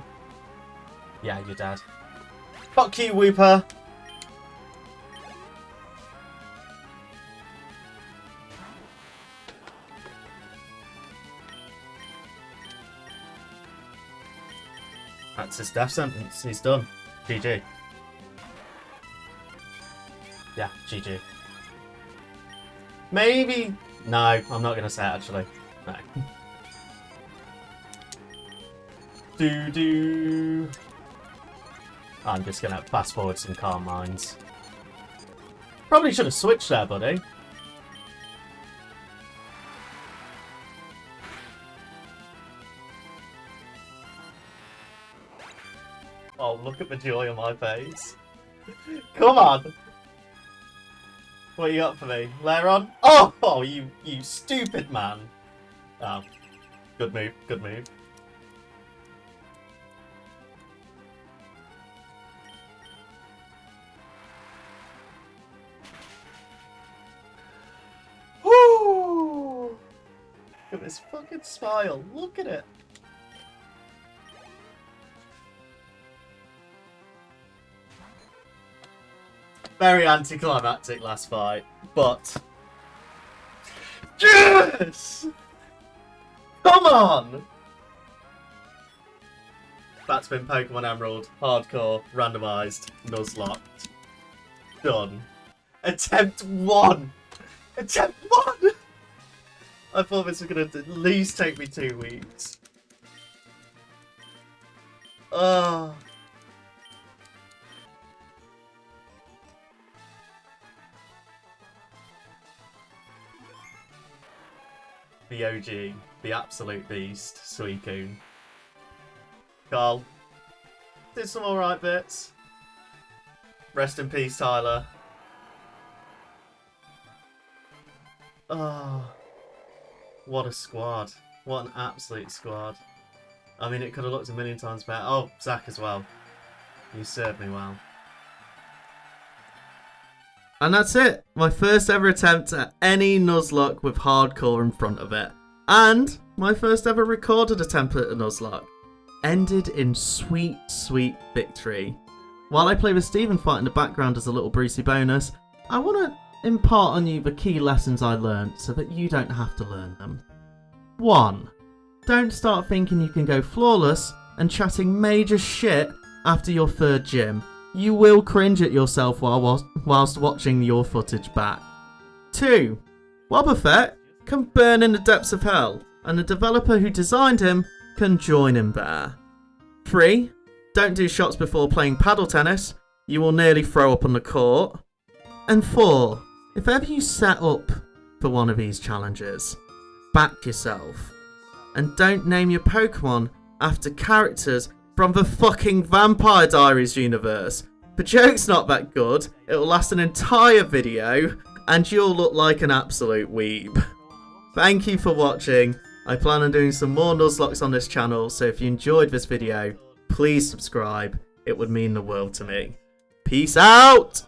Yeah, you're dead. Fuck you, Whooper! That's his death sentence. He's done. GG. Yeah, GG. Maybe... No, I'm not going to say it, actually. No. Do. I'm just gonna fast forward some Calm Minds. Probably should have switched there, buddy. Oh, look at the joy on my face. Come on! What you got for me? Laron? Oh, you stupid man. Oh, good move, good move. at this fucking smile. Look at it. Very anticlimactic last fight, but... Yes! Come on! That's been Pokemon Emerald, Hardcore, Randomized, Nuzlocked. Done. Attempt 1! Attempt 1! I thought this was going to at least take me 2 weeks. Oh. The OG, the absolute beast, Suicune. Carl, did some alright bits. Rest in peace, Tyler. Oh, what a squad. What an absolute squad. I mean, it could have looked a million times better. Oh, Zach as well. You served me well. And that's it. My first ever attempt at any Nuzlocke with Hardcore in front of it. And my first ever recorded attempt at a Nuzlocke. Ended in sweet, sweet victory. While I play with Steve and fight in the background as a little Brucey bonus, I want to impart on you the key lessons I learned so that you don't have to learn them. 1. Don't start thinking you can go flawless and chatting major shit after your third gym. You will cringe at yourself whilst watching your footage back. 2. Wobbuffet can burn in the depths of hell, and the developer who designed him can join him there. 3. Don't do shots before playing paddle tennis. You will nearly throw up on the court. And 4. If ever you set up for one of these challenges, back yourself. And don't name your Pokemon after characters from the fucking Vampire Diaries universe. The joke's not that good, it'll last an entire video, and you'll look like an absolute weeb. Thank you for watching. I plan on doing some more Nuzlocks on this channel, so if you enjoyed this video, please subscribe. It would mean the world to me. Peace out!